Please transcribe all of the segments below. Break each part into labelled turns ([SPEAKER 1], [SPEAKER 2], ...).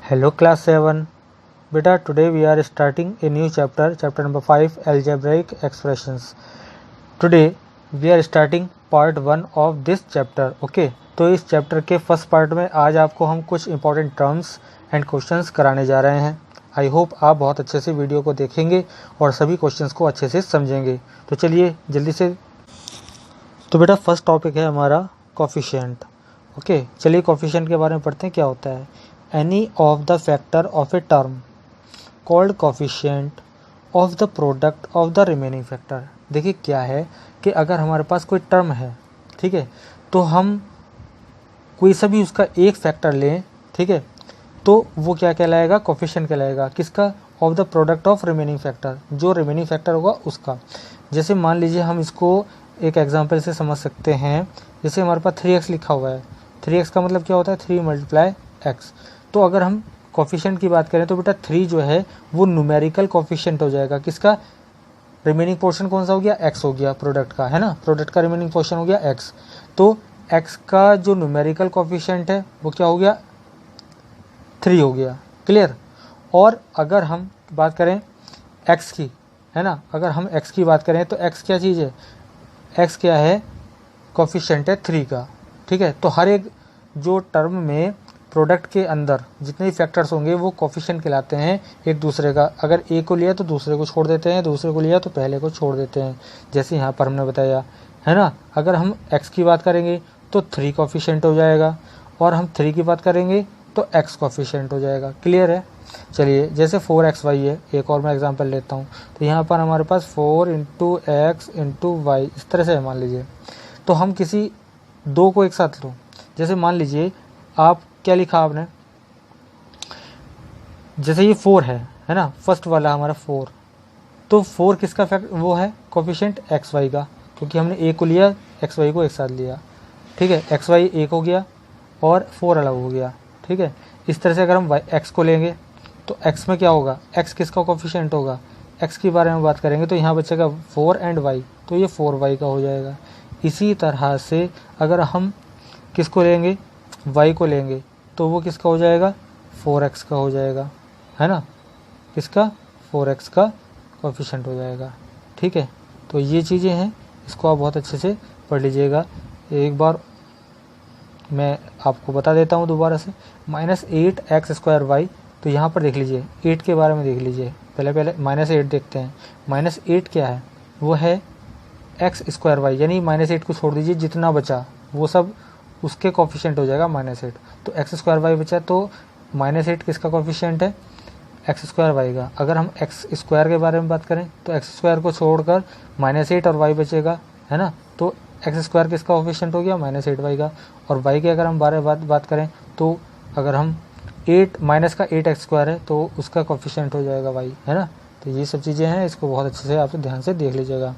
[SPEAKER 1] Hello class 7. Beta, today we are starting a new chapter number 5, algebraic expressions. Today we are starting part 1 of this chapter. Okay, तो इस chapter के first part में आज आपको हम कुछ important terms and questions कराने जा रहे हैं। आई होप आप बहुत अच्छे से वीडियो को देखेंगे और सभी क्वेश्चंस को अच्छे से समझेंगे। तो चलिए जल्दी से, तो बेटा फर्स्ट टॉपिक है हमारा कोफिशिएंट। ओके, चलिए कोफिशिएंट के बारे में पढ़ते हैं क्या होता है। Any of the factor of a term called coefficient of the product of the remaining factor। देखिए क्या है कि अगर हमारे पास कोई टर्म है, ठीक है, तो हम कोई सा भी उसका एक फैक्टर लें, ठीक है, तो वो क्या कहलाएगा, कोफिशिएंट कहलाएगा। किसका? Of the product of remaining factor, जो रिमेनिंग फैक्टर होगा उसका। जैसे मान लीजिए हम इसको एक एग्जांपल से समझ सकते हैं। जैसे हमारे पास 3x लिखा हुआ है, 3x का मतलब क्या होता है, 3 × x। तो अगर हम कोफिशिएंट की बात करें तो बेटा 3 जो है वो न्यूमेरिकल कोफिशिएंट हो जाएगा। किसका? रिमेनिंग पोर्शन कौन सा हो गया? x हो गया, प्रोडक्ट का, है ना। प्रोडक्ट का रिमेनिंग पोर्शन हो गया x। तो x का जो न्यूमेरिकल कोफिशिएंट है वो क्या हो गया? 3 हो गया। क्लियर। और अगर हम बात करें x की, है ना, अगर हम x की बात करें तो x क्या चीज़ है? x क्या है? कोफिशिएंट है 3 का। ठीक है, तो हर एक जो टर्म में प्रोडक्ट के अंदर जितने भी फैक्टर्स होंगे वो कोफिशिएंट कहलाते हैं एक दूसरे का। अगर ए को लिया तो दूसरे को छोड़ देते हैं, दूसरे को लिया तो पहले को छोड़ देते हैं, जैसे यहाँ पर हमने बताया, है ना। अगर हम x की बात करेंगे तो 3 कोफिशिएंट हो जाएगा, और हम 3 की बात करेंगे तो x कोफिशिएंट हो जाएगा। क्लियर है। चलिए जैसे 4xy है, एक और मैं एग्जाम्पल लेता हूँ। तो यहाँ पर हमारे पास 4 × x × y इस तरह से है, मान लीजिए। तो हम किसी दो को एक साथ लो। जैसे मान लीजिए आप क्या लिखा आपने, जैसे ये 4 है ना, फर्स्ट वाला हमारा 4। तो 4 किसका फैक्ट वो है? कोफिशिएंट xy का, क्योंकि हमने a को लिया, xy को एक साथ लिया। ठीक है, xy एक हो गया और 4 अलग हो गया। ठीक है, इस तरह से अगर हम x को लेंगे तो x में क्या होगा? x किसका कोफिशिएंट होगा? x के बारे में बात करेंगे तो यहाँ बचेगा 4 एंड y, तो ये 4y का हो जाएगा। इसी तरह से अगर हम किसको लेंगे? y को लेंगे तो वो किसका हो जाएगा? 4x का हो जाएगा, है ना। किसका? 4x का कोफिशिएंट हो जाएगा। ठीक है, तो ये चीज़ें हैं, इसको आप बहुत अच्छे से पढ़ लीजिएगा। एक बार मैं आपको बता देता हूँ दोबारा से। -8x² y, तो यहाँ पर देख लीजिए 8 के बारे में देख लीजिए। पहले -8 देखते हैं। -8 क्या है? वो है x² y, यानी -8 को छोड़ दीजिए, जितना बचा वो सब उसके कोफिशिएंट हो जाएगा -8। तो x² y बचा, तो -8 किसका कोफिशिएंट है? x² y का। अगर हम x² के बारे में बात करें तो x² को छोड़कर -8 और y बचेगा, है ना। तो x² किसका कोफिशिएंट हो गया? -8y का। और y की अगर हम बात करें तो अगर हम 8 है तो उसका कोफिशिएंट हो जाएगा y, है ना। तो ये सब चीज़ें हैं, इसको बहुत अच्छे से आप ध्यान से देख लीजिएगा।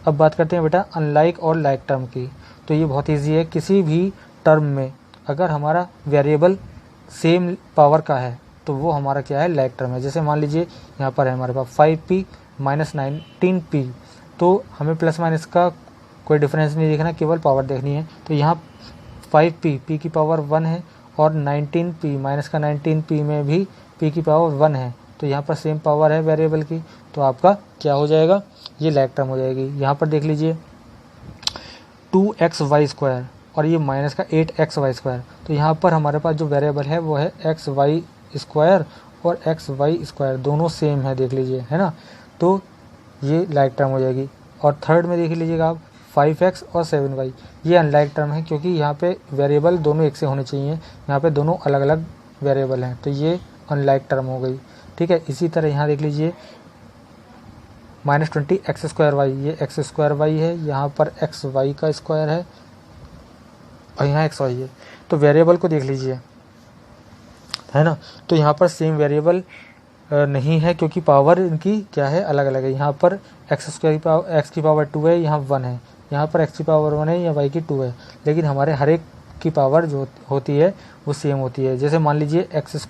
[SPEAKER 1] अब बात करते हैं बेटा अनलाइक और लाइक टर्म की। तो ये बहुत ईजी है। किसी भी टर्म में अगर हमारा वेरिएबल सेम पावर का है तो वो हमारा क्या है? लाइक टर्म है। जैसे मान लीजिए यहाँ पर है हमारे पास 5p - 19p, तो हमें प्लस माइनस का कोई डिफरेंस नहीं देखना, केवल पावर देखनी है। तो यहाँ 5p p की पावर 1 है, और 19p -19p में भी p की पावर 1 है। तो यहाँ पर सेम पावर है वेरिएबल की, तो आपका क्या हो जाएगा? ये लाइक टर्म हो जाएगी। यहाँ पर देख लीजिए 2xy² और ये माइनस का 8xy²। तो यहाँ पर हमारे पास जो वेरिएबल है वो है xy² और xy², दोनों सेम है, देख लीजिए, है ना। तो ये लाइक टर्म हो जाएगी। और थर्ड में देख लीजिएगा आप 5x और 7y, ये अनलाइक टर्म है, क्योंकि यहाँ पे वेरिएबल दोनों एक से होने चाहिए, यहाँ पे दोनों अलग अलग वेरिएबल हैं, तो ये अनलाइक टर्म हो गई। ठीक है, इसी तरह यहाँ देख लीजिए -20x²y, ये x² y है, यहाँ पर xy का स्क्वायर है और यहाँ xy है। तो वेरिएबल को देख लीजिए, है ना। तो यहाँ पर सेम वेरिएबल नहीं है, क्योंकि पावर इनकी क्या है? अलग अलग है। यहाँ पर x² की पावर 2 है, यहाँ 1 है। यहाँ पर x की पावर 1 है या y की 2 है, लेकिन हमारे हर एक की पावर जो होती है वो सेम होती है। जैसे मान लीजिए x²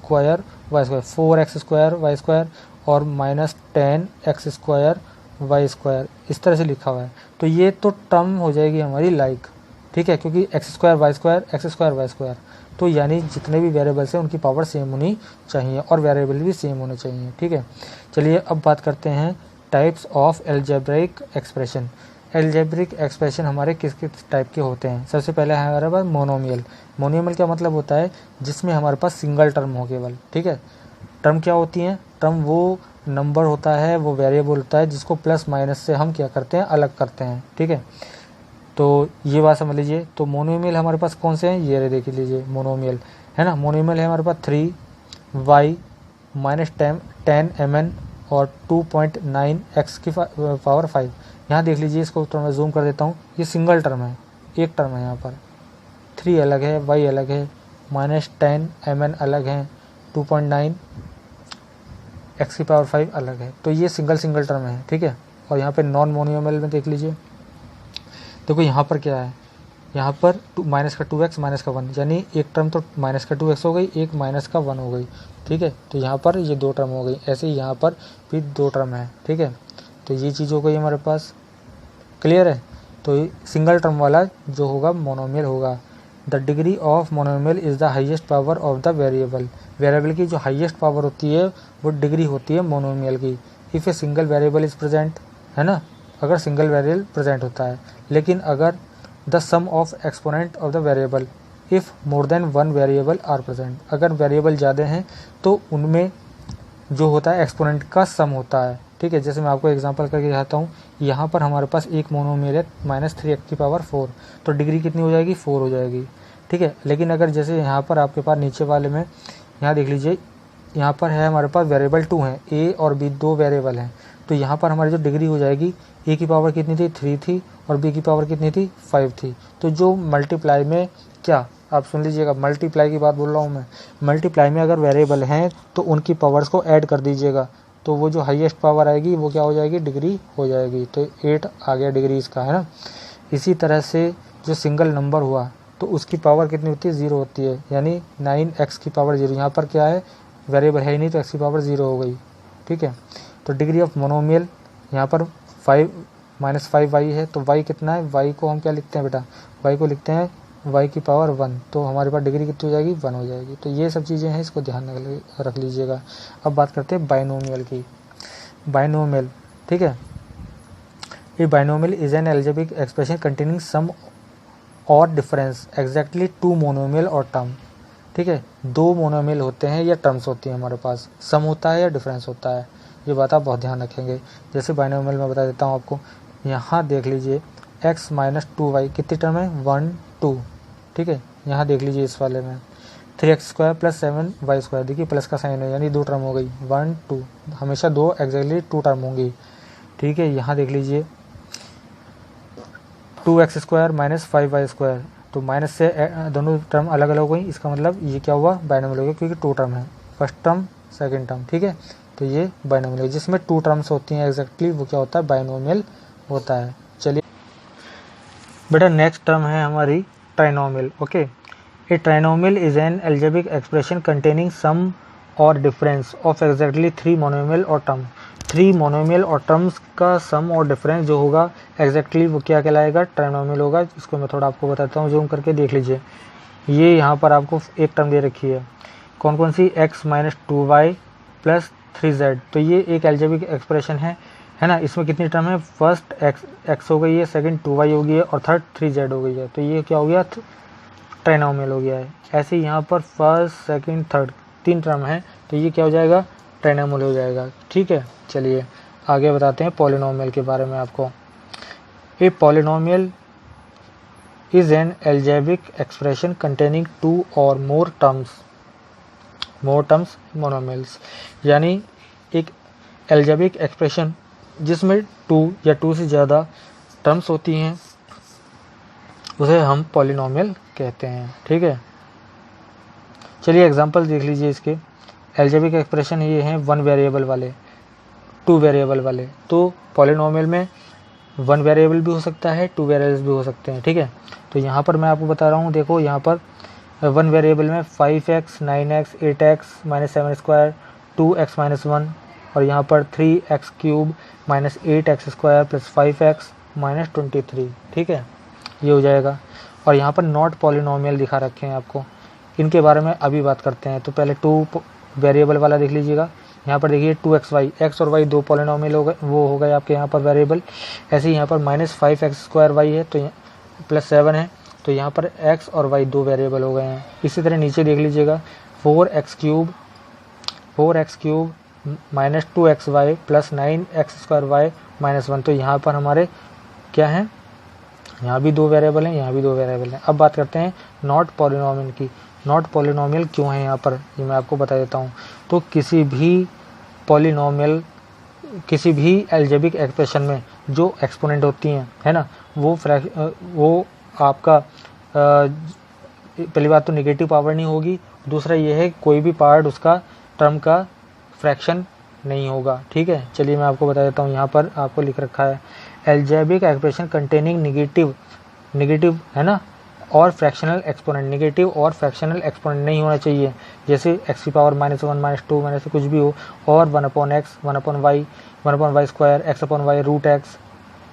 [SPEAKER 1] y², 4x² y² और -10x² y², इस तरह से लिखा हुआ है। तो ये तो टर्म हो जाएगी हमारी लाइक, ठीक है, क्योंकि एक्स स्क्वायर वाई स्क्वायर, तो यानी जितने भी वेरिएबल्स हैं उनकी पावर सेम होनी चाहिए और वेरिएबल भी सेम होने चाहिए। ठीक है, चलिए अब बात करते हैं types of algebraic expression. Algebraic expression हमारे किस किस टाइप के होते हैं। सबसे पहले है हमारे पास मोनोमियल। मोनोमियल का मतलब होता है जिसमें हमारे पास सिंगल टर्म हो केवल। ठीक है, टर्म क्या होती हैं? टर्म वो नंबर होता है, वो वेरिएबल होता है जिसको प्लस माइनस से हम क्या करते हैं, अलग करते हैं। ठीक है, तो ये बात समझ लीजिए। तो मोनोमियल हमारे पास कौन से हैं, ये देख लीजिए मोनोमियल है ना। मोनोमियल है हमारे पास 3y माइनस 10 mn और 2.9 x की पावर 5। यहाँ देख लीजिए, इसको तो मैं जूम कर देता हूँ, ये सिंगल टर्म है, एक टर्म है। यहाँ पर 3 अलग है, y अलग है, माइनस 10 mn अलग है, 2.9 x की पावर 5 अलग है। तो ये सिंगल टर्म है। ठीक है, और यहाँ पे नॉन मोनोमियल में देख लीजिए, देखो यहाँ पर क्या है, यहाँ पर माइनस का 2x माइनस का 1, यानी एक टर्म तो माइनस का 2x हो गई, एक माइनस का 1 हो गई। ठीक है, तो यहाँ पर ये 2 टर्म हो गई, ऐसे ही यहाँ पर भी 2 टर्म है। ठीक है, तो ये चीज़ हो गई हमारे पास, क्लियर है। तो सिंगल टर्म वाला जो होगा मोनोमियल होगा। The degree of monomial is the highest power of the variable. Variable की जो हाईएस्ट पावर होती है वो डिग्री होती है मोनोमियल की। If a single variable is present, है ना, अगर सिंगल वेरिएबल प्रेजेंट होता है। लेकिन अगर the sum of exponent of the variable if more than 1 variable are present, अगर वेरिएबल ज़्यादा हैं तो उनमें जो होता है एक्सपोनेंट का सम होता है। ठीक है, जैसे मैं आपको एग्जांपल करके दिखाता हूँ। यहाँ पर हमारे पास एक मोनोमियल है -3x की पावर 4, तो डिग्री कितनी हो जाएगी, 4 हो जाएगी। ठीक है, लेकिन अगर जैसे यहाँ पर आपके पास नीचे वाले में, यहाँ देख लीजिए, यहाँ पर है हमारे पास वेरिएबल 2 हैं, a और b 2 वेरिएबल हैं। तो यहाँ पर हमारी जो डिग्री हो जाएगी, a की पावर कितनी थी, 3 थी, और b की पावर कितनी थी, 5 थी। तो जो मल्टीप्लाई में क्या, आप सुन लीजिएगा, मल्टीप्लाई की बात बोल रहा हूँ मैं। मल्टीप्लाई में अगर वेरिएबल हैं तो उनकी पावर्स को ऐड कर दीजिएगा, तो वो जो हाईएस्ट पावर आएगी वो क्या हो जाएगी, डिग्री हो जाएगी। तो 8 आ गया डिग्री इसका, है ना। इसी तरह से जो सिंगल नंबर हुआ तो उसकी पावर कितनी होती है, 0 होती है, यानी 9x की पावर 0। यहाँ पर क्या है, वेरिएबल है ही नहीं, तो x की पावर 0 हो गई। ठीक है, तो डिग्री ऑफ मोनोमियल यहाँ पर 5 -5y है, तो y कितना है, y को हम क्या लिखते हैं बेटा, y को लिखते हैं y की पावर 1, तो हमारे पास डिग्री कितनी हो जाएगी, 1 हो जाएगी। तो ये सब चीज़ें हैं, इसको ध्यान रख लीजिएगा। अब बात करते हैं बाइनोमियल की। बाइनोमियल, ठीक है, ये binomial is an algebraic expression containing sum और डिफरेंस एग्जैक्टली 2 मोनोमियल और टर्म। ठीक है, 2 मोनोमियल होते हैं या टर्म्स होती हैं हमारे पास, सम होता है या डिफरेंस होता है, ये बात आप बहुत ध्यान रखेंगे। जैसे बाइनोमियल में बता देता हूँ आपको, यहाँ देख लीजिए x माइनस 2y कितनी टर्म है, 1 2। ठीक है, यहाँ देख लीजिए इस वाले में 3x square plus 7y square, देखिए प्लस का साइन है, यानी 2 टर्म हो गई, 1 2, हमेशा 2 एग्जैक्टली 2 टर्म होंगी। ठीक है, यहाँ देख लीजिए 2x square minus 5y square, तो माइनस से दोनों टर्म अलग अलग हो गई, इसका मतलब ये क्या हुआ, बाइनोमियल हो गया, क्योंकि 2 टर्म है, फर्स्ट टर्म सेकंड टर्म। ठीक है, तो ये बाइनोमियल है, जिसमें 2 टर्म्स होती हैं एग्जैक्टली, वो क्या होता है, बाइनोमियल होता है। चलिए बेटा, नेक्स्ट टर्म है हमारी trinomial. Okay, a trinomial is an algebraic expression containing sum और डिफरेंस ऑफ एग्जैक्टली 3 मोनोमियल और टर्म। 3 मोनोमियल और टर्म्स का सम और डिफरेंस जो होगा एग्जैक्टली वो क्या कहलाएगा, ट्राइनोमियल होगा। इसको मैं थोड़ा आपको बताता हूँ, जूम करके देख लीजिए। ये यहाँ पर आपको एक टर्म दे रखी है, कौन कौन सी, x minus 2y plus 3z, तो ये एक एल्जेब्रिक एक्सप्रेशन है ना। इसमें कितनी टर्म है, फर्स्ट x हो गई है, सेकंड 2y हो गई है, और थर्ड 3z हो गई है, तो ये क्या हो गया, ट्राइनोमियल हो गया है। ऐसे ही यहाँ पर फर्स्ट सेकंड थर्ड 3 टर्म है, तो ये क्या हो जाएगा, ट्राइनोमियल हो जाएगा। ठीक है, चलिए आगे बताते हैं पॉलिनोमियल के बारे में आपको। A polynomial is an algebraic expression containing 2 और मोर टर्म्स मोनोमियल्स, यानी एक एल्जेब्रिक एक्सप्रेशन जिसमें 2 या 2 से ज़्यादा टर्म्स होती हैं, उसे हम पॉलिनोमियल कहते हैं। ठीक है, चलिए एग्जांपल देख लीजिए इसके। एल्जेब्रिक एक्सप्रेशन ये हैं 1 वेरिएबल वाले, 2 वेरिएबल वाले। तो पॉलिनोमियल में 1 वेरिएबल भी हो सकता है, 2 वेरिएबल्स भी हो सकते हैं। ठीक है, तो यहाँ पर मैं आपको बता रहा हूँ, देखो यहाँ पर 1 वेरिएबल में 5x 9x 8x minus 7 square 2x minus 1, और यहाँ पर 3x cube minus 8x square plus 5x minus 23। ठीक है, ये हो जाएगा। और यहाँ पर नॉट पॉलिनोमियल दिखा रखे हैं आपको। इनके बारे में अभी बात करते हैं। तो पहले 2 वेरिएबल वाला देख लीजिएगा। यहाँ पर देखिए 2xy, x और y 2 पॉलिनोमियल हो गए, वो हो गए आपके यहाँ पर वेरिएबल। ऐसे ही यहाँ पर -5x² y है तो +7 है, तो यहाँ पर x और y 2 वेरिएबल हो गए हैं। इसी तरह नीचे देख लीजिएगा 4x³ -2xy + 9x² y -1, तो यहाँ पर हमारे क्या है, यहाँ भी 2 वेरिएबल हैं, यहाँ भी 2 वेरिएबल हैं। अब बात करते हैं नॉट पॉलिनोमियल की। नॉट पॉलिनोमियल क्यों है यहाँ पर, ये मैं आपको बता देता हूँ। तो किसी भी पॉलिनोमियल, किसी भी अलजेब्रिक एक्सप्रेशन में जो एक्सपोनेंट होती हैं, है ना, वो आपका पहली बात तो नेगेटिव पावर नहीं होगी, दूसरा ये है कोई भी पार्ट उसका टर्म का फ्रैक्शन नहीं होगा। ठीक है, चलिए मैं आपको बता देता हूँ। यहाँ पर आपको लिख रखा है अलजेब्रिक एक्सप्रेशन कंटेनिंग नेगेटिव है ना, और फ्रैक्शनल एक्सपोनेंट, नेगेटिव और फ्रैक्शनल एक्सपोनेंट नहीं होना चाहिए। जैसे x की पावर -1 -2 -2 कुछ भी हो, और 1/x 1/y 1/y², x/y √x,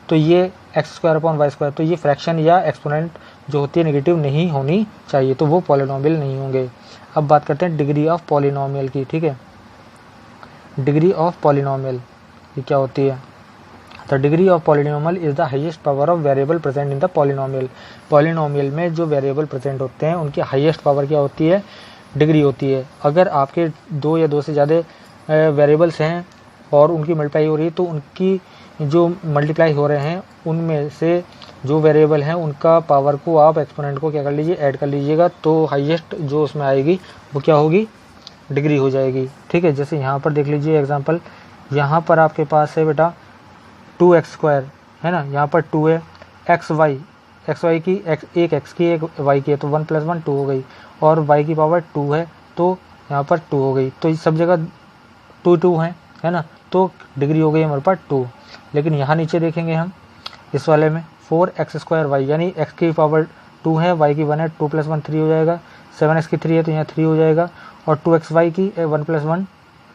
[SPEAKER 1] तो ये x²/y², तो ये फ्रैक्शन या एक्सपोनेंट जो होती है नेगेटिव नहीं होनी चाहिए, तो वो पॉलिनोमियल नहीं होंगे। अब बात करते हैं डिग्री ऑफ पॉलिनोमियल की। ठीक है, डिग्री ऑफ पॉलिनोमियल ये क्या होती है। The degree of polynomial is the highest power of variable present in the polynomial. Polynomial में जो वेरिएबल प्रेजेंट होते हैं उनकी हाईएस्ट पावर क्या होती है, डिग्री होती है। अगर आपके 2 या 2 से ज़्यादा वेरिएबल्स हैं और उनकी मल्टीप्लाई हो रही है, तो उनकी जो मल्टीप्लाई हो रहे हैं उनमें से जो वेरिएबल हैं उनका पावर को आप एक्सपोनेंट को क्या कर लीजिए, ऐड कर लीजिएगा, तो हाईएस्ट जो उसमें आएगी वो क्या होगी, डिग्री हो जाएगी। ठीक है, जैसे यहाँ पर देख लीजिए एग्जांपल, यहाँ पर आपके पास है बेटा 2x² है ना, यहाँ पर 2 है, xy की एक x की एक y की है, तो 1 + 1 2 हो गई, और y की पावर 2 है तो यहाँ पर 2 हो गई, तो इस सब जगह 2 है ना, तो डिग्री हो गई हमारे पास 2। लेकिन यहाँ नीचे देखेंगे हम इस वाले में 4x² y, यानी x की पावर 2 है, y की 1 है, 2 + 1 3 हो जाएगा, 7x की 3 है तो यहाँ 3 हो जाएगा, और 2xy की 1 + 1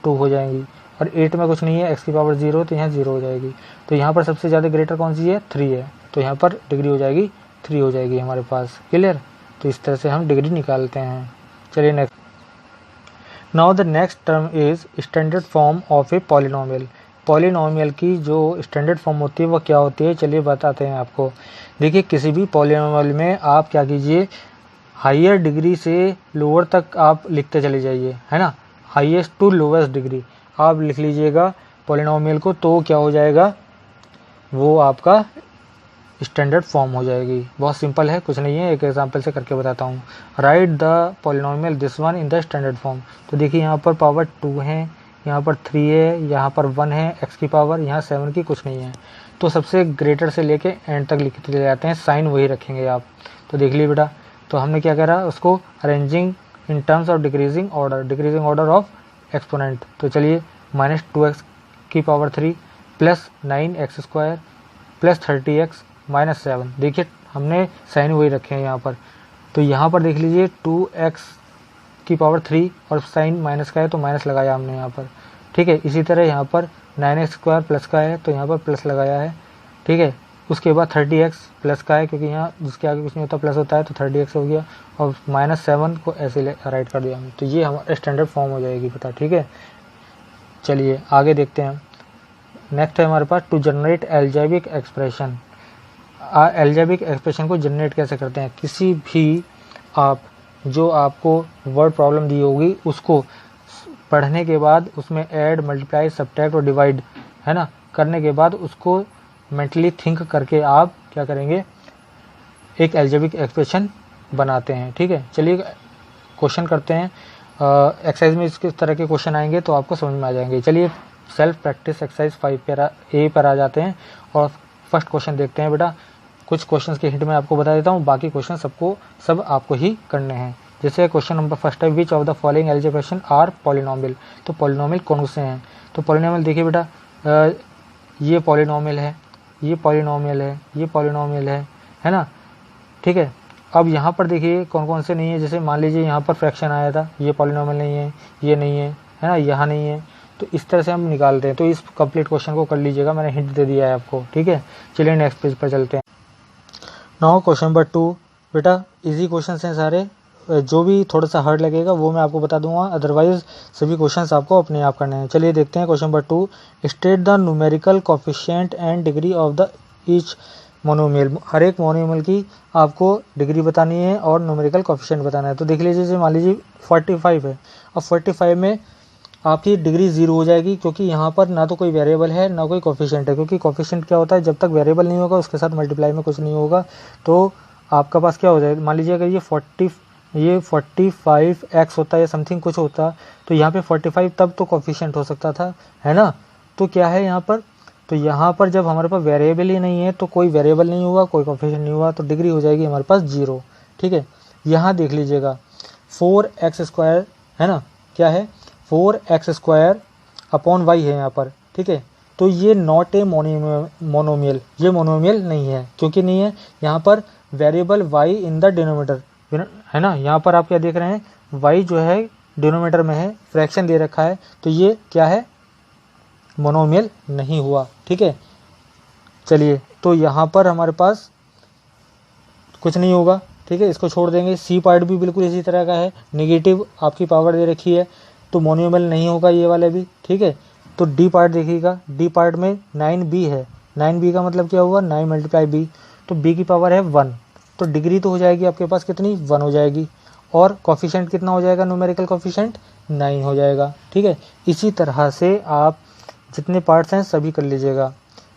[SPEAKER 1] 2 हो जाएंगी, और 8 में कुछ नहीं है, x की पावर 0 तो यहाँ 0 हो जाएगी। तो यहाँ पर सबसे ज़्यादा ग्रेटर कौन सी है, 3 है, तो यहाँ पर डिग्री हो जाएगी 3 हो जाएगी हमारे पास। क्लियर, तो इस तरह से हम डिग्री निकालते हैं। चलिए next. Now the next term is standard form of a polynomial. Polynomial की जो स्टैंडर्ड फॉर्म होती है वो क्या होती है, चलिए बताते हैं आपको। देखिए, किसी भी पॉलिनोमियल में आप क्या कीजिए, हायर डिग्री से लोअर तक आप लिखते चले जाइए, है ना, हाईएस्ट टू लोवेस्ट डिग्री आप लिख लीजिएगा पॉलिनोमियल को, तो क्या हो जाएगा, वो आपका स्टैंडर्ड फॉर्म हो जाएगी। बहुत सिंपल है, कुछ नहीं है, एक एग्जांपल से करके बताता हूँ। Right the polynomial this one in the standard form. तो देखिए यहाँ पर पावर 2 है, यहाँ पर 3 है, यहाँ पर 1 है x की पावर, यहाँ 7 की कुछ नहीं है, तो सबसे ग्रेटर से लेके एंड तक लिखते चले जाते हैं, साइन वही रखेंगे आप। तो देख लीजिए बेटा, तो हमने क्या करा, उसको arranging in terms of decreasing order of exponent. तो चलिए -2x की पावर 3 + 9x² + 30x - 7, देखिए हमने साइन वही रखे हैं यहाँ पर। तो यहाँ पर देख लीजिए 2x की पावर 3 और साइन माइनस का है तो माइनस लगाया हमने यहाँ पर। ठीक है, इसी तरह यहाँ पर 9x² प्लस का है तो यहाँ पर प्लस लगाया है। ठीक है, उसके बाद 30x प्लस का है, क्योंकि यहाँ जिसके आगे कुछ नहीं होता प्लस होता है, तो 30x हो गया, और -7 को ऐसे राइट कर दिया हमने, तो ये हमारा स्टैंडर्ड फॉर्म हो जाएगी पता। ठीक है, चलिए आगे देखते हैं। नेक्स्ट है हमारे पास to generate algebraic expression. Algebraic expression को जनरेट कैसे करते हैं, किसी भी आप जो आपको वर्ड प्रॉब्लम दी होगी उसको पढ़ने के बाद उसमें ऐड, मल्टीप्लाई, सब्ट्रैक्ट और डिवाइड, है ना, करने के बाद उसको मेंटली थिंक करके आप क्या करेंगे, एक अलजेब्रिक एक्सप्रेशन बनाते हैं। ठीक है, चलिए क्वेश्चन करते हैं। एक्सरसाइज में इस तरह के क्वेश्चन आएंगे तो आपको समझ में आ जाएंगे। चलिए सेल्फ प्रैक्टिस एक्सरसाइज 5 ए पर आ जाते हैं और फर्स्ट क्वेश्चन देखते हैं बेटा। कुछ क्वेश्चंस के हिंट में आपको बता देता हूँ, बाकी क्वेश्चन सब आपको ही करने हैं। जैसे क्वेश्चन नंबर फर्स्ट है, which of the following algebraic expressions are polynomial. तो पॉलिनोमियल कौन से हैं, तो पॉलिनोमियल देखिए बेटा, ये पॉलिनोमियल है, ये पॉलिनोमियल है, ये पॉलिनोमियल है ना। ठीक है, अब यहाँ पर देखिए कौन कौन से नहीं है। जैसे मान लीजिए यहाँ पर फ्रैक्शन आया था, ये पॉलिनोमियल नहीं है, ये नहीं है ना, यहाँ नहीं है, तो इस तरह से हम निकालते हैं। तो इस कंप्लीट क्वेश्चन को कर लीजिएगा, मैंने हिंट दे दिया है आपको। ठीक है, चलिए नेक्स्ट पेज पर चलते हैं। नाउ क्वेश्चन नंबर 2, बेटा इजी क्वेश्चन हैं सारे, जो भी थोड़ा सा हार्ड लगेगा वो मैं आपको बता दूंगा, अदरवाइज सभी क्वेश्चंस आपको अपने आप करने हैं। चलिए देखते हैं question number 2, state the numerical coefficient and degree of the each monomial. हर एक मोनोमियल की आपको डिग्री बतानी है और न्यूमेरिकल कोफिशिएंट बताना है। तो देख लीजिए, मान लीजिए 45 है, अब 45 में आपकी डिग्री 0 हो जाएगी, क्योंकि यहाँ पर ना तो कोई वेरिएबल है ना कोई कोफिशिएंट है, क्योंकि कोफिशिएंट क्या होता है, जब तक वेरिएबल नहीं होगा उसके साथ मल्टीप्लाई में कुछ नहीं होगा, तो आपका पास क्या हो जाएगा, मान लीजिए अगर ये 45x होता है या समथिंग कुछ होता, तो यहाँ पे 45 तब तो कोफिशिएंट हो सकता था, है ना। तो क्या है यहाँ पर, तो यहाँ पर जब हमारे पास वेरिएबल ही नहीं है तो कोई वेरिएबल नहीं हुआ, कोई कोफिशिएंट नहीं हुआ, तो डिग्री हो जाएगी हमारे पास 0। ठीक है, यहाँ देख लीजिएगा 4x² है ना, क्या है 4x² अपॉन y है यहाँ पर। ठीक है, तो ये नॉट ए मोनोमियल, ये मोनोमियल नहीं है, क्योंकि नहीं है यहाँ पर variable y in the denominator, है ना। यहाँ पर आप क्या देख रहे हैं, y जो है डिनोमिनेटर में है, फ्रैक्शन दे रखा है, तो ये क्या है, मोनोमियल नहीं हुआ। ठीक है, चलिए तो यहाँ पर हमारे पास कुछ नहीं होगा। ठीक है, इसको छोड़ देंगे। सी पार्ट भी बिल्कुल इसी तरह का है, नेगेटिव आपकी पावर दे रखी है, तो मोनोमियल नहीं होगा ये वाला भी। ठीक है, तो डी पार्ट देखिएगा, डी पार्ट में 9b है, 9b का मतलब क्या हुआ, 9 × b, तो b की पावर है 1, तो डिग्री तो हो जाएगी आपके पास कितनी, 1 हो जाएगी, और कोफिशिएंट कितना हो जाएगा, न्यूमेरिकल कोफिशिएंट 9 हो जाएगा। ठीक है, इसी तरह से आप जितने पार्ट्स हैं सभी कर लीजिएगा।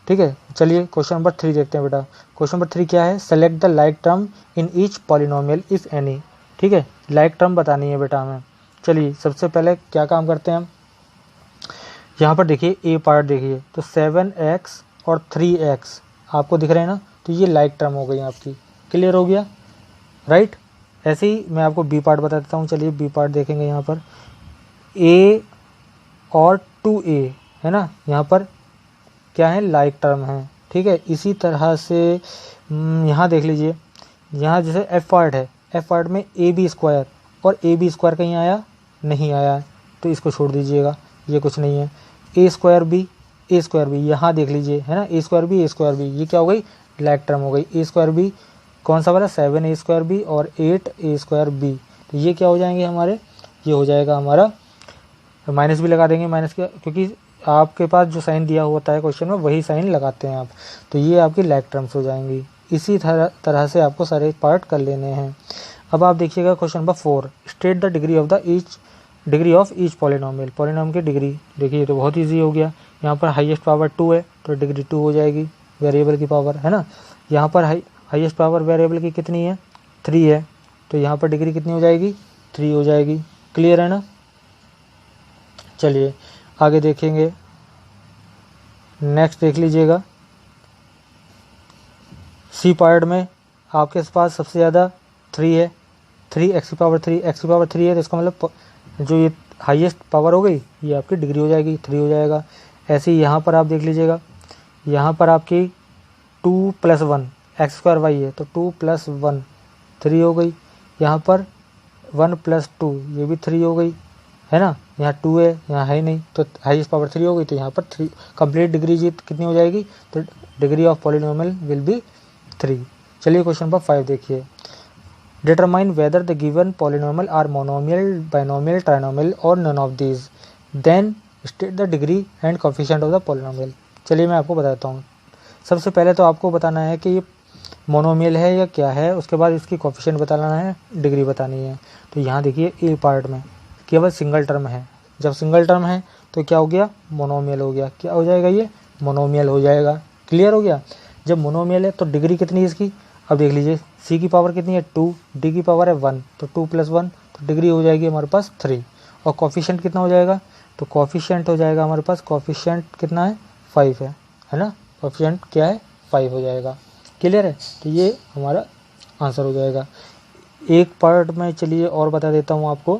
[SPEAKER 1] ठीक है, चलिए क्वेश्चन नंबर 3 देखते हैं बेटा। क्वेश्चन नंबर 3 क्या है, select the like term in each polynomial if any. ठीक है, लाइक टर्म बतानी है बेटा हमें। चलिए सबसे पहले क्या काम करते हैं हम, यहाँ पर देखिए ए पार्ट देखिए, तो 7x और 3x आपको दिख रहे हैं ना, तो ये लाइक टर्म हो गई आपकी, क्लियर हो गया, राइट। ऐसे ही मैं आपको बी पार्ट बता देता हूँ। चलिए बी पार्ट देखेंगे, यहाँ पर a और 2a है ना, यहाँ पर क्या है, लाइक टर्म है। ठीक है, इसी तरह से यहाँ देख लीजिए, यहाँ जैसे एफ पार्ट है, एफ पार्ट में AB² और AB² कहीं आया नहीं आया है, तो इसको छोड़ दीजिएगा, ये कुछ नहीं है। A²B यहाँ देख लीजिए, है ना, A²B ये क्या हो गई, लाइक टर्म हो गई। A²B कौन सा वाला, 7A² और 8A²B, तो ये क्या हो जाएंगे हमारे, ये हो जाएगा हमारा, माइनस भी लगा देंगे, माइनस का, क्योंकि आपके पास जो साइन दिया होता है क्वेश्चन में वही साइन लगाते हैं आप, तो ये आपकी लाइक टर्म्स हो जाएंगी। इसी तरह से आपको सारे पार्ट कर लेने हैं। अब आप देखिएगा question number 4, state the degree of each polynomial. Polynomial की डिग्री देखिए, तो बहुत ईजी हो गया। यहाँ पर हाईएस्ट पावर 2 है, तो डिग्री 2 हो जाएगी, वेरिएबल की पावर, है ना। यहाँ पर हाईएस्ट पावर वेरिएबल की कितनी है, 3 है, तो यहाँ पर डिग्री कितनी हो जाएगी, 3 हो जाएगी, क्लियर है ना। चलिए आगे देखेंगे, नेक्स्ट देख लीजिएगा, सी पार्ट में आपके पास सबसे ज़्यादा 3 है, 3x की पावर 3 है, तो इसका मतलब जो ये हाईएस्ट पावर हो गई ये आपकी डिग्री हो जाएगी, 3 हो जाएगा। ऐसे ही यहाँ पर आप देख लीजिएगा, यहाँ पर आपकी 2 + 1 x² y है, तो 2 + 1 3 हो गई। यहाँ पर 1 + 2 ये भी 3 हो गई, है ना। यहाँ 2 है, यहाँ है नहीं, तो हाईएस्ट पावर 3 हो गई, तो यहाँ पर 3 कंप्लीट डिग्री जीत कितनी हो जाएगी, तो degree of polynomial will be 3। चलिए क्वेश्चन नंबर 5 देखिए, determine whether the given polynomial are monomial, binomial, trinomial और none of these, then state the degree and coefficient of the polynomial. चलिए मैं आपको बताता हूँ। सबसे पहले तो आपको बताना है कि ये मोनोमियल है या क्या है, उसके बाद इसकी कोफिशिएंट बताना है, डिग्री बतानी है। तो यहाँ देखिए ए पार्ट में केवल सिंगल टर्म है, जब सिंगल टर्म है तो क्या हो गया, मोनोमियल हो गया। क्या हो जाएगा, ये मोनोमियल हो जाएगा, क्लियर हो गया। जब मोनोमियल है तो डिग्री कितनी है इसकी, अब देख लीजिए, सी की पावर कितनी है 2, डी की पावर है 1, तो 2 + 1, तो डिग्री हो जाएगी हमारे पास 3। और कोफिशिएंट कितना हो जाएगा, तो कोफिशिएंट हो जाएगा हमारे पास, कोफिशिएंट कितना है 5 है ना, कोफिशिएंट क्या है 5 हो जाएगा, क्लियर है। तो ये हमारा आंसर हो जाएगा। एक पार्ट में चलिए और बता देता हूँ आपको,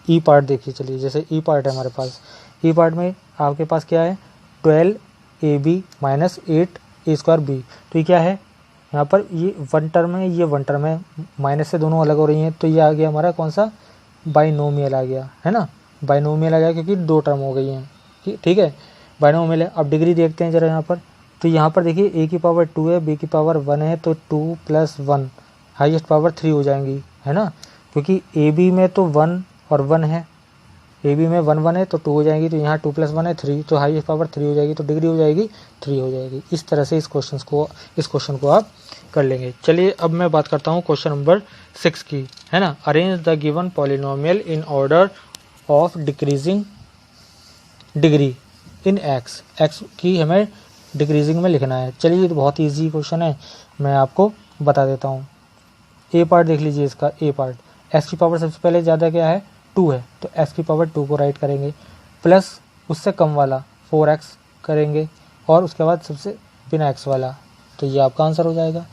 [SPEAKER 1] ई पार्ट देखिए। चलिए जैसे ई पार्ट है हमारे पास, ई पार्ट में आपके पास क्या है 12ab - 8a²b, तो ये क्या है, यहाँ पर ये 1 टर्म है, ये 1 टर्म है, माइनस से दोनों अलग हो रही हैं, तो ये आ गया हमारा कौन सा, बाइनोमियल आ गया, है ना, बाइनोमियल आ गया, क्योंकि 2 टर्म हो गई हैं, ठीक है, बाइनोमियल है। अब डिग्री देखते हैं जरा यहाँ पर, तो यहाँ पर देखिए a की पावर 2 है, b की पावर 1 है, तो 2 + 1 हाईएस्ट पावर 3 हो जाएंगी, है ना, क्योंकि ए बी में तो 1 और 1 है, ए बी में 1 1 है तो 2 हो जाएगी, तो यहाँ 2 + 1 है 3, तो हाईएस्ट पावर 3 हो जाएगी, तो डिग्री हो जाएगी 3 हो जाएगी। इस तरह से इस क्वेश्चन को आप कर लेंगे। चलिए अब मैं बात करता हूँ क्वेश्चन नंबर 6 की, है ना। Arrange the given polynomial in order of decreasing degree in x, x की हमें डिक्रीजिंग में लिखना है। चलिए ये तो बहुत ईजी क्वेश्चन है, मैं आपको बता देता हूँ। ए पार्ट देख लीजिए इसका, ए पार्ट एक्स की पावर सबसे पहले ज़्यादा क्या है 2 है, तो एक्स की पावर 2 को राइट करेंगे, प्लस उससे कम वाला 4x करेंगे, और उसके बाद सबसे बिना x वाला, तो ये आपका आंसर हो जाएगा।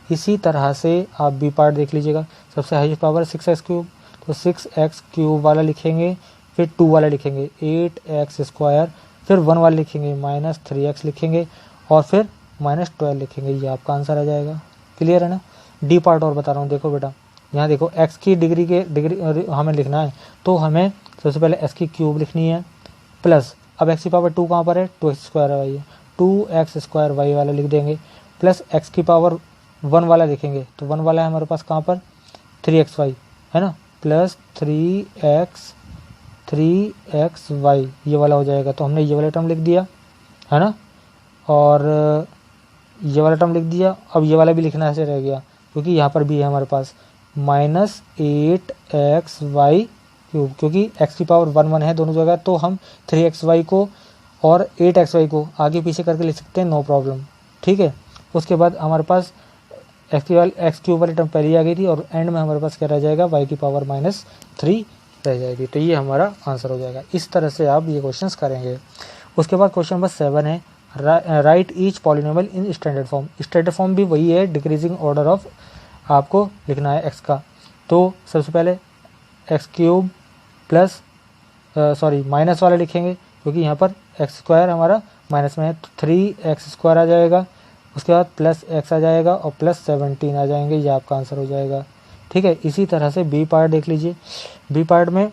[SPEAKER 1] इसी तरह से आप बी पार्ट देख लीजिएगा, सबसे हाईएस्ट पावर 6x3, तो 6x3 वाला लिखेंगे, फिर 2 वाला लिखेंगे 8x², फिर 1 वाला लिखेंगे -3x लिखेंगे, और फिर -12 लिखेंगे, ये आपका आंसर आ जाएगा। क्लियर है ना। डी पार्ट और बता रहा हूँ, देखो बेटा, यहाँ देखो x की डिग्री हमें लिखना है, तो हमें सबसे पहले x की क्यूब लिखनी है, प्लस अब x की पावर 2 कहाँ पर है, 2x² है भाई, 2x² y वाला लिख देंगे, प्लस x की पावर 1 वाला लिखेंगे, तो 1 वाला है हमारे पास कहाँ पर 3xy, है ना, प्लस 3xy ये वाला हो जाएगा, तो हमने ये वाला टर्म लिख दिया, है ना, और ये वाला टर्म लिख दिया। अब ये वाला भी लिखना ऐसे रह गया, क्योंकि यहाँ पर भी है हमारे पास -8xy क्यूब, क्योंकि x की पावर 1 1 है दोनों जगह, तो हम 3xy को और 8xy को आगे पीछे करके लिख सकते हैं, नो प्रॉब्लम, ठीक है। उसके बाद हमारे पास x क्यूब वाली टर्म पहले आ गई थी, और एंड में हमारे पास क्या रह जाएगा, y की पावर -3 रह जाएगी, तो ये हमारा आंसर हो जाएगा। इस तरह से आप ये क्वेश्चंस करेंगे। उसके बाद क्वेश्चन नंबर 7 है, right each polynomial in standard form. Standard form भी वही है, डिक्रीजिंग ऑर्डर ऑफ आपको लिखना है x का, तो सबसे पहले x³ प्लस माइनस वाला लिखेंगे, क्योंकि यहाँ पर x² हमारा माइनस में है, तो 3x² आ जाएगा, उसके बाद प्लस x आ जाएगा, और प्लस 17 आ जाएंगे, ये आपका आंसर हो जाएगा, ठीक है। इसी तरह से बी पार्ट देख लीजिए, बी पार्ट में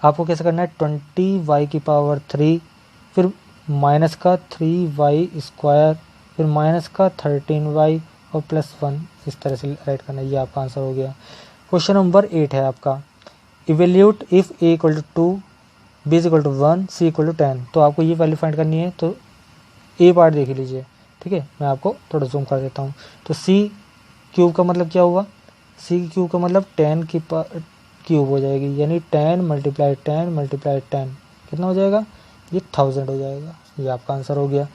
[SPEAKER 1] आपको कैसे करना है, 20y की पावर 3, फिर माइनस का 3y², फिर माइनस का 13y और +1, इस तरह से राइट करना है, ये आपका आंसर हो गया। क्वेश्चन नंबर 8 है आपका, evaluate if a = 2, b = 1, c = 10, तो आपको ये वैल्यू फाइंड करनी है। तो ए पार्ट देख लीजिए, ठीक है, मैं आपको थोड़ा जूम कर देता हूँ। तो c³ का मतलब क्या हुआ, c³ का मतलब 10 की क्यूब हो जाएगी, यानी 10 × 10 × 10 कितना हो जाएगा, ये 1000 हो जाएगा, ये आपका आंसर हो गया।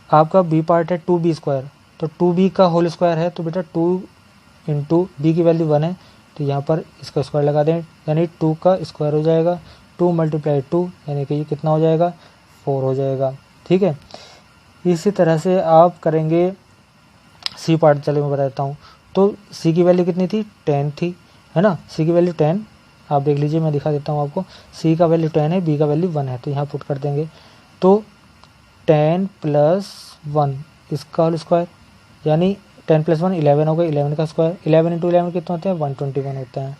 [SPEAKER 1] आपका बी पार्ट है 2b², तो 2b का होल स्क्वायर है, तो बेटा 2 × b की वैल्यू 1 है, तो यहाँ पर इसका स्क्वायर लगा दें, यानी 2 का स्क्वायर हो जाएगा, 2 × 2 यानी कि ये कितना हो जाएगा, 4 हो जाएगा, ठीक है। इसी तरह से आप करेंगे सी पार्ट, चलो मैं बता देता हूँ। तो सी की वैल्यू कितनी थी, 10 थी, है ना, सी की वैल्यू 10, आप देख लीजिए, मैं दिखा देता हूँ आपको, सी का वैल्यू 10 है, बी का वैल्यू 1 है, तो यहाँ पुट कर देंगे, तो 10 + 1 इसका होल स्क्वायर, यानी 10 + 1 11 हो गया, 11 का स्क्वायर, 11 × 11 कितना होते हैं, 121 होते हैं,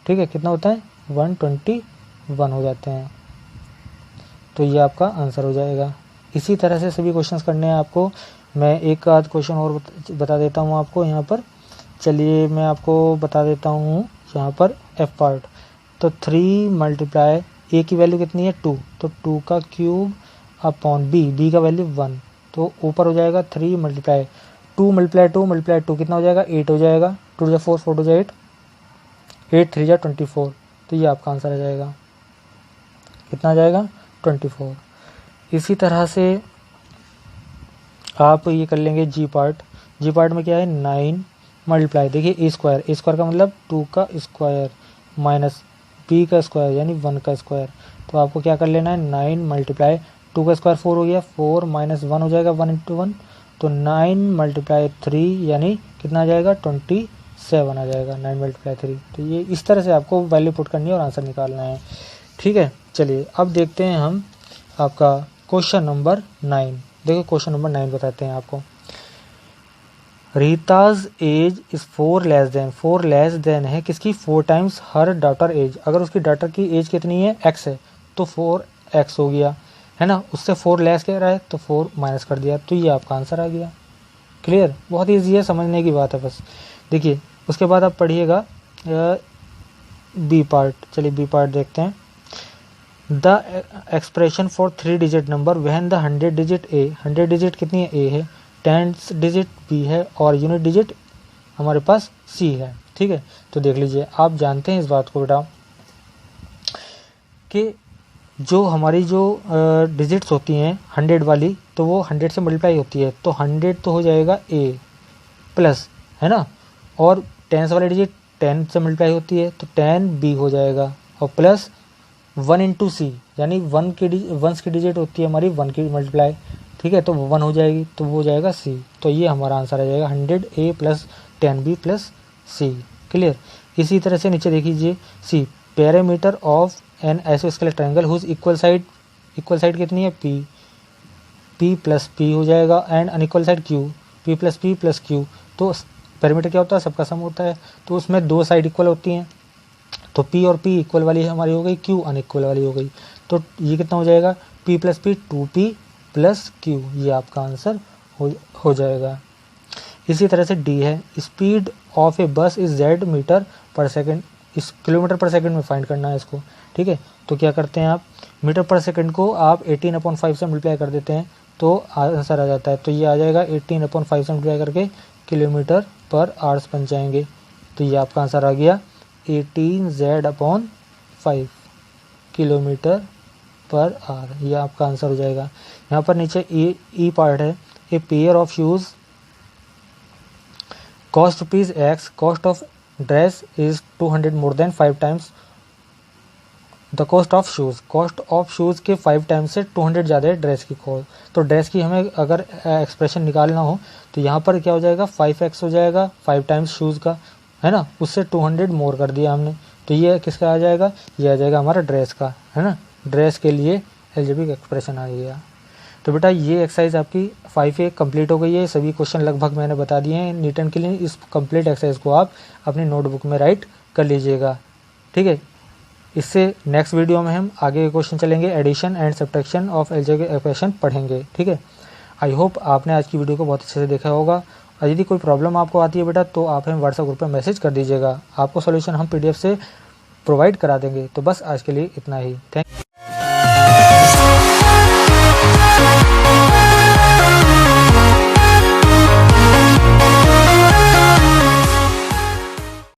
[SPEAKER 1] ठीक है, कितना होता है, 121 हो जाते हैं, तो ये आपका आंसर हो जाएगा। इसी तरह से सभी क्वेश्चंस करने हैं आपको। मैं एक आध क्वेश्चन और बता देता हूँ आपको यहाँ पर, चलिए मैं आपको बता देता हूँ यहाँ पर एफ पार्ट। तो 3 × a की वैल्यू कितनी है, 2, तो 2 का क्यूब अपॉन b का वैल्यू 1, तो ऊपर हो जाएगा 3 × 2 × 2 कितना हो जाएगा, 8 हो जाएगा, 2 × 4 4 × 8, 8 3 × 24, तो ये आपका आंसर आ जाएगा, कितना आ जाएगा, 24। इसी तरह से आप ये कर लेंगे जी पार्ट। जी पार्ट में क्या है, 9 × देखिए a स्क्वायर का मतलब 2 का स्क्वायर माइनस b का स्क्वायर यानी 1 का स्क्वायर, तो आपको क्या कर लेना है, 9 × 2 का स्क्वायर 4 हो गया, 4 - 1 हो जाएगा, 1 × 1, तो 9 × 3 यानी कितना आ जाएगा, 27 आ जाएगा, 9 × 3। तो ये इस तरह से आपको वैल्यू पुट करनी है और आंसर निकालना है, ठीक है। चलिए अब देखते हैं हम आपका क्वेश्चन नंबर 9। देखो क्वेश्चन नंबर 9 बताते हैं आपको। Rita's as is 4 less than है किसकी, 4 टाइम्स हर डॉटर एज। अगर उसकी डॉटर की एज कितनी है, x है, तो 4x हो गया, है ना, उससे 4 लेस कह रहा है, तो 4 माइनस कर दिया, तो ये आपका आंसर आ गया, क्लियर, बहुत ईजी है, समझने की बात है बस। देखिए उसके बाद आप पढ़िएगा बी पार्ट। चलिए बी पार्ट देखते हैं। The expression for 3 digit number when the 100 digit A, 100 digit कितनी है, ए है, 10 डिजिट बी है और यूनिट डिजिट हमारे पास सी है। ठीक है, तो देख लीजिए, आप जानते हैं इस बात को बेटा कि जो हमारी जो डिजिट्स होती हैं 100 वाली, तो वो 100 से मल्टीप्लाई होती है, तो 100 तो हो जाएगा ए प्लस, है ना, और 10 वाली डिजिट 10 से मल्टीप्लाई होती है तो 10 बी हो जाएगा, और प्लस 1 इंटू सी, यानी 1 की डिजिट होती है हमारी 1 की मल्टीप्लाई। ठीक है, तो 1 हो जाएगी, तो वो हो जाएगा सी। तो ये हमारा आंसर आ जाएगा 100 A plus 10 B plus C. Clear. इसी तरह से नीचे देख लीजिए C, parameter of an isosceles triangle whose equal side कितनी है, पी, पी प्लस पी हो जाएगा, and unequal side Q, P plus Q. तो पैरामीटर क्या होता है, सबका सम होता है, तो उसमें 2 साइड इक्वल होती हैं, तो P और P इक्वल वाली हमारी हो गई, Q अनइक्वल वाली हो गई। तो ये कितना हो जाएगा, P plus P 2P plus Q, ये आपका आंसर हो जाएगा। इसी तरह से D है, स्पीड ऑफ ए बस इज Z मीटर पर सेकंड, इस किलोमीटर पर सेकंड में फाइंड करना है इसको। ठीक है, तो क्या करते हैं आप, मीटर पर सेकंड को आप 18/5 से मल्टीप्लाई कर देते हैं तो आंसर आ जाता है। तो ये आ जाएगा 18/5 से मल्टीप्लाई करके किलोमीटर पर आवर्स बन जाएंगे। तो ये आपका आंसर आ गया 18Z/5 किलोमीटर पर आवर, ये आपका आंसर हो जाएगा। यहाँ पर नीचे ई पार्ट है, a pair of shoes cost rupees x, cost of dress is 200 more than 5 times the cost of shoes. Cost of shoes के 5 टाइम्स से 200 ज़्यादा है ड्रेस की कॉस्ट। तो ड्रेस की हमें अगर एक्सप्रेशन निकालना हो तो यहाँ पर क्या हो जाएगा, 5x हो जाएगा 5 टाइम्स शूज़ का, है ना, उससे 200 मोर कर दिया हमने। तो ये किसका आ जाएगा, ये आ जाएगा हमारा ड्रेस का, है ना, ड्रेस के लिए एल्जेब्रिक एक्सप्रेशन आ गया। तो बेटा ये एक्सरसाइज आपकी 5A कंप्लीट हो गई है। सभी क्वेश्चन लगभग मैंने बता दिए हैं नीट एंड के लिए। इस कंप्लीट एक्सरसाइज को आप अपनी नोटबुक में राइट कर लीजिएगा। ठीक है, इससे नेक्स्ट वीडियो में हम आगे के क्वेश्चन चलेंगे, addition and subtraction of algebraic expression पढ़ेंगे। ठीक है, आई होप आपने आज की वीडियो को बहुत अच्छे से देखा होगा। और यदि कोई प्रॉब्लम आपको आती है बेटा तो आप हमें व्हाट्सएप ग्रुप पर मैसेज कर दीजिएगा, आपको सॉल्यूशन हम PDF से प्रोवाइड करा देंगे। तो बस आज के लिए इतना ही, थैंक